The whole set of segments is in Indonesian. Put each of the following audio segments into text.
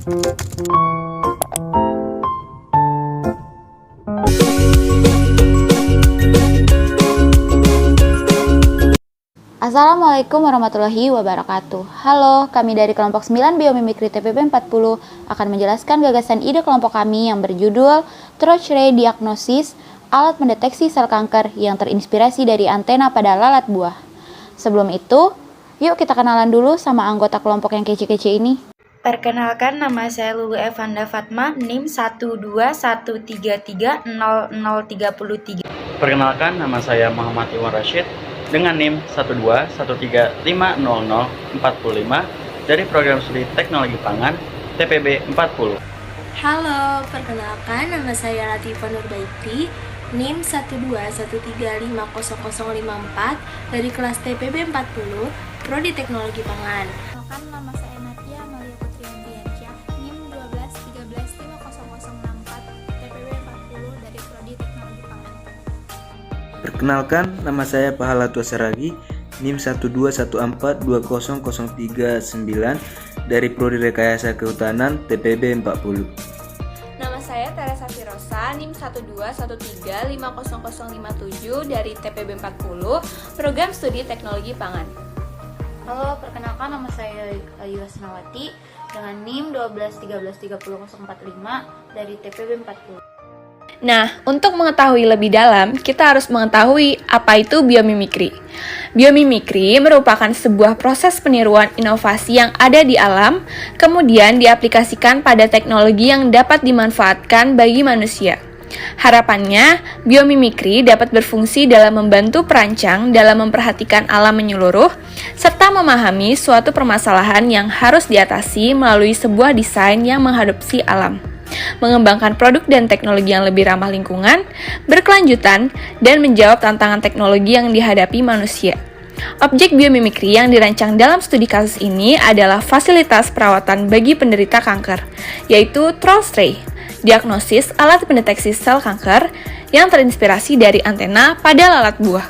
Assalamualaikum warahmatullahi wabarakatuh. Halo, kami dari kelompok 9 Biomimikri TPB 40 akan menjelaskan gagasan ide kelompok kami yang berjudul Troch-Ray Diagnosis, alat mendeteksi sel kanker yang terinspirasi dari antena pada lalat buah. Sebelum itu, yuk kita kenalan dulu sama anggota kelompok yang kece-kece ini. Perkenalkan, nama saya Lulu Evanda Fatma, NIM 121330033. Perkenalkan, nama saya Muhammad Iwan Rashid dengan NIM 121350045 dari Program Studi Teknologi Pangan TPB 40. Halo, perkenalkan, nama saya Latifah Nurbaiti, NIM 121350054 dari kelas TPB 40, Prodi Teknologi Pangan. Perkenalkan, nama saya Natia Amalia Putri Andriansyah, NIM 121350064 TPB 40 dari Prodi Teknologi Pangan. Perkenalkan, nama saya Pahala Tuasaragi, NIM 121420039 dari Prodi Rekayasa Kehutanan TPB 40. Nama saya Teresa Firosa, NIM 121350057 dari TPB 40, Program Studi Teknologi Pangan. Halo, perkenalkan, nama saya Ayu Asnawati dengan NIM 121330045 dari TPB 40. Nah, untuk mengetahui lebih dalam, kita harus mengetahui apa itu biomimikri. Biomimikri merupakan sebuah proses peniruan inovasi yang ada di alam, kemudian diaplikasikan pada teknologi yang dapat dimanfaatkan bagi manusia. Harapannya, biomimikri dapat berfungsi dalam membantu perancang dalam memperhatikan alam menyeluruh, serta memahami suatu permasalahan yang harus diatasi melalui sebuah desain yang menghadapi alam, mengembangkan produk dan teknologi yang lebih ramah lingkungan, berkelanjutan, dan menjawab tantangan teknologi yang dihadapi manusia. Objek biomimikri yang dirancang dalam studi kasus ini adalah fasilitas perawatan bagi penderita kanker, yaitu Troch-Ray, diagnosis alat pendeteksi sel kanker yang terinspirasi dari antena pada lalat buah.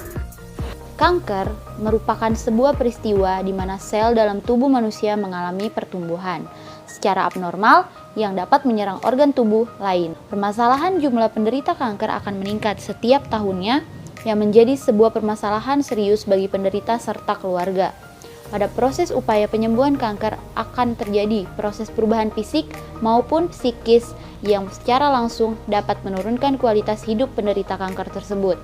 Kanker merupakan sebuah peristiwa di mana sel dalam tubuh manusia mengalami pertumbuhan secara abnormal yang dapat menyerang organ tubuh lain. Permasalahan jumlah penderita kanker akan meningkat setiap tahunnya yang menjadi sebuah permasalahan serius bagi penderita serta keluarga. Pada proses upaya penyembuhan kanker akan terjadi proses perubahan fisik maupun psikis yang secara langsung dapat menurunkan kualitas hidup penderita kanker tersebut.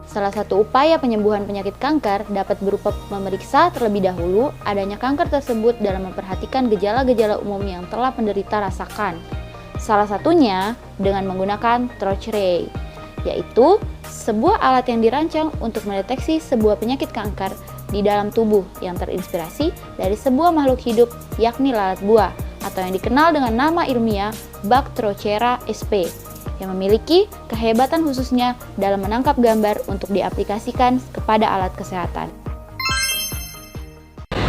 Salah satu upaya penyembuhan penyakit kanker dapat berupa memeriksa terlebih dahulu adanya kanker tersebut dalam memperhatikan gejala-gejala umum yang telah penderita rasakan. Salah satunya dengan menggunakan Troch-Ray, yaitu sebuah alat yang dirancang untuk mendeteksi sebuah penyakit kanker di dalam tubuh yang terinspirasi dari sebuah makhluk hidup, yakni lalat buah, atau yang dikenal dengan nama ilmiah Bactrochera sp, yang memiliki kehebatan khususnya dalam menangkap gambar untuk diaplikasikan kepada alat kesehatan.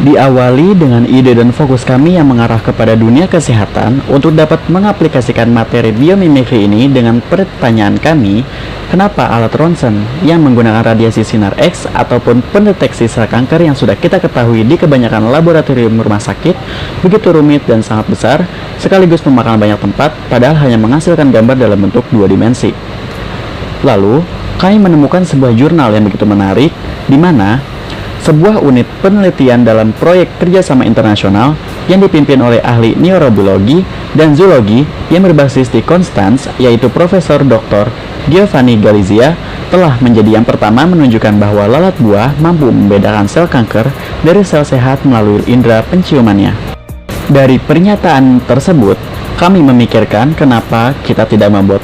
Diawali dengan ide dan fokus kami yang mengarah kepada dunia kesehatan untuk dapat mengaplikasikan materi biomimikri ini dengan pertanyaan kami, kenapa alat ronsen yang menggunakan radiasi sinar X ataupun pendeteksi sel kanker yang sudah kita ketahui di kebanyakan laboratorium rumah sakit begitu rumit dan sangat besar, sekaligus memakan banyak tempat, padahal hanya menghasilkan gambar dalam bentuk 2 dimensi. Lalu, kami menemukan sebuah jurnal yang begitu menarik, di mana sebuah unit penelitian dalam proyek kerjasama internasional yang dipimpin oleh ahli neurobiologi dan zoologi yang berbasis di Konstanz, yaitu Profesor Dr. Giovanni Galizia, telah menjadi yang pertama menunjukkan bahwa lalat buah mampu membedakan sel kanker dari sel sehat melalui indera penciumannya. Dari pernyataan tersebut, kami memikirkan kenapa kita tidak membuat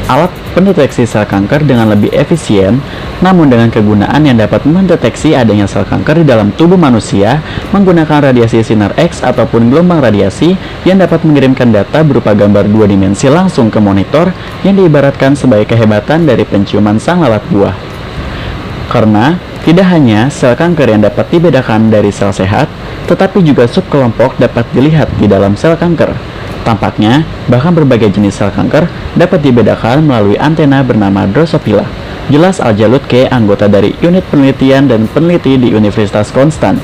alat pendeteksi sel kanker dengan lebih efisien, namun dengan kegunaan yang dapat mendeteksi adanya sel kanker di dalam tubuh manusia menggunakan radiasi sinar X ataupun gelombang radiasi yang dapat mengirimkan data berupa gambar 2 dimensi langsung ke monitor yang diibaratkan sebagai kehebatan dari penciuman sang lalat buah. Karena tidak hanya sel kanker yang dapat dibedakan dari sel sehat, tetapi juga subkelompok dapat dilihat di dalam sel kanker. Tampaknya, bahkan berbagai jenis sel kanker dapat dibedakan melalui antena bernama Drosophila. Jelas Al-Jalutke, anggota dari unit penelitian dan peneliti di Universitas Konstanz.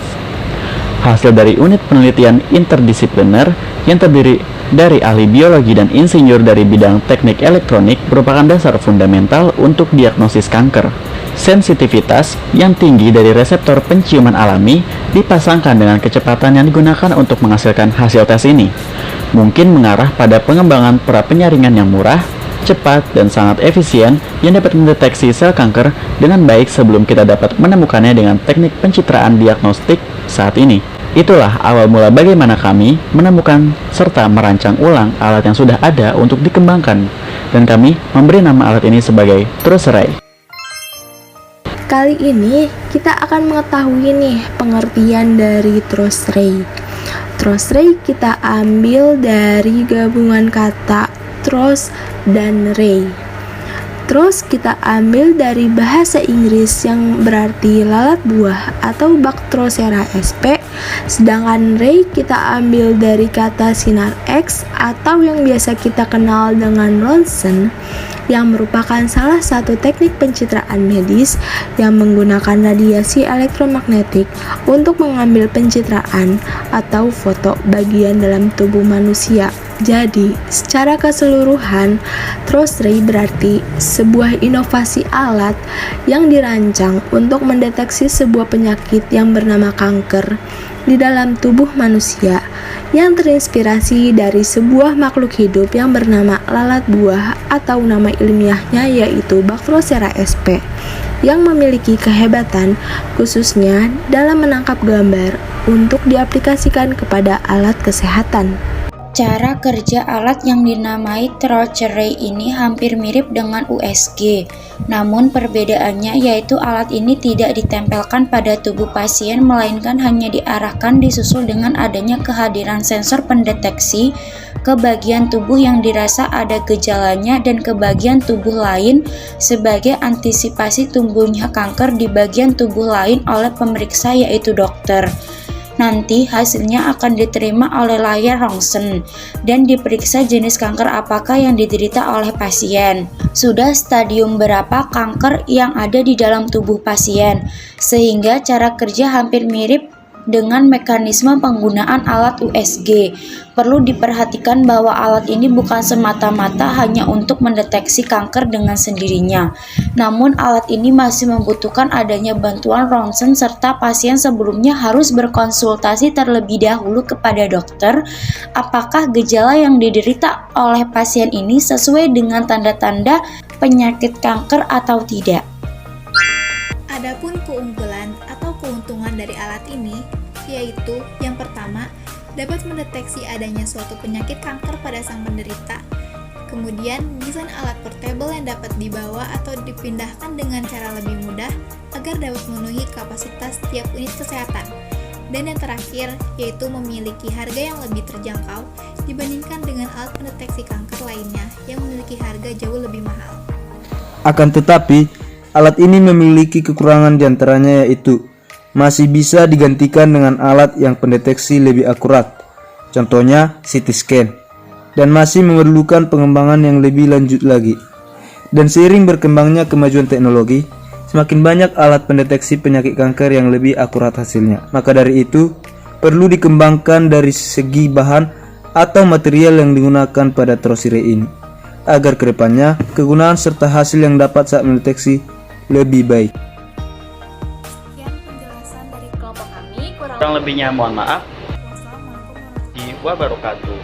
Hasil dari unit penelitian interdisipliner yang terdiri dari ahli biologi dan insinyur dari bidang teknik elektronik merupakan dasar fundamental untuk diagnosis kanker. Sensitivitas yang tinggi dari reseptor penciuman alami dipasangkan dengan kecepatan yang digunakan untuk menghasilkan hasil tes ini, mungkin mengarah pada pengembangan penyaringan yang murah, cepat, dan sangat efisien yang dapat mendeteksi sel kanker dengan baik sebelum kita dapat menemukannya dengan teknik pencitraan diagnostik saat ini. Itulah awal mula bagaimana kami menemukan serta merancang ulang alat yang sudah ada untuk dikembangkan, dan kami memberi nama alat ini sebagai TruSray. Kali ini kita akan mengetahui nih pengertian dari TruSray. TruSray kita ambil dari gabungan kata trust dan ray. Terus kita ambil dari bahasa Inggris yang berarti lalat buah atau Bactrocera sp. Sedangkan ray kita ambil dari kata sinar X atau yang biasa kita kenal dengan ronsen, yang merupakan salah satu teknik pencitraan medis yang menggunakan radiasi elektromagnetik untuk mengambil pencitraan atau foto bagian dalam tubuh manusia. Jadi, secara keseluruhan, TruSray berarti sebuah inovasi alat yang dirancang untuk mendeteksi sebuah penyakit yang bernama kanker di dalam tubuh manusia yang terinspirasi dari sebuah makhluk hidup yang bernama lalat buah atau nama ilmiahnya yaitu Bactrocera sp, yang memiliki kehebatan khususnya dalam menangkap gambar untuk diaplikasikan kepada alat kesehatan. Cara kerja alat yang dinamai TruSray ini hampir mirip dengan USG. Namun perbedaannya yaitu alat ini tidak ditempelkan pada tubuh pasien melainkan hanya diarahkan disusul dengan adanya kehadiran sensor pendeteksi ke bagian tubuh yang dirasa ada gejalanya dan ke bagian tubuh lain sebagai antisipasi tumbuhnya kanker di bagian tubuh lain oleh pemeriksa yaitu dokter. Nanti hasilnya akan diterima oleh layar rongsen dan diperiksa jenis kanker apakah yang diderita oleh pasien, sudah stadium berapa kanker yang ada di dalam tubuh pasien, sehingga cara kerja hampir mirip dengan mekanisme penggunaan alat USG. Perlu diperhatikan bahwa alat ini bukan semata-mata hanya untuk mendeteksi kanker dengan sendirinya. Namun alat ini masih membutuhkan adanya bantuan ronsen serta pasien sebelumnya harus berkonsultasi terlebih dahulu kepada dokter apakah gejala yang diderita oleh pasien ini sesuai dengan tanda-tanda penyakit kanker atau tidak. Adapun keunggulan atau keuntungan dari alat ini yaitu yang pertama, dapat mendeteksi adanya suatu penyakit kanker pada sang penderita. Kemudian, desain alat portable yang dapat dibawa atau dipindahkan dengan cara lebih mudah agar dapat memenuhi kapasitas setiap unit kesehatan. Dan yang terakhir, yaitu memiliki harga yang lebih terjangkau dibandingkan dengan alat pendeteksi kanker lainnya yang memiliki harga jauh lebih mahal. Akan tetapi, alat ini memiliki kekurangan diantaranya yaitu masih bisa digantikan dengan alat yang pendeteksi lebih akurat, contohnya CT scan, dan masih memerlukan pengembangan yang lebih lanjut lagi. Dan seiring berkembangnya kemajuan teknologi, semakin banyak alat pendeteksi penyakit kanker yang lebih akurat hasilnya. Maka dari itu, perlu dikembangkan dari segi bahan atau material yang digunakan pada TruSray ini, agar kedepannya kegunaan serta hasil yang dapat saat mendeteksi lebih baik. Kurang lebihnya mohon maaf. Wabarakatuh.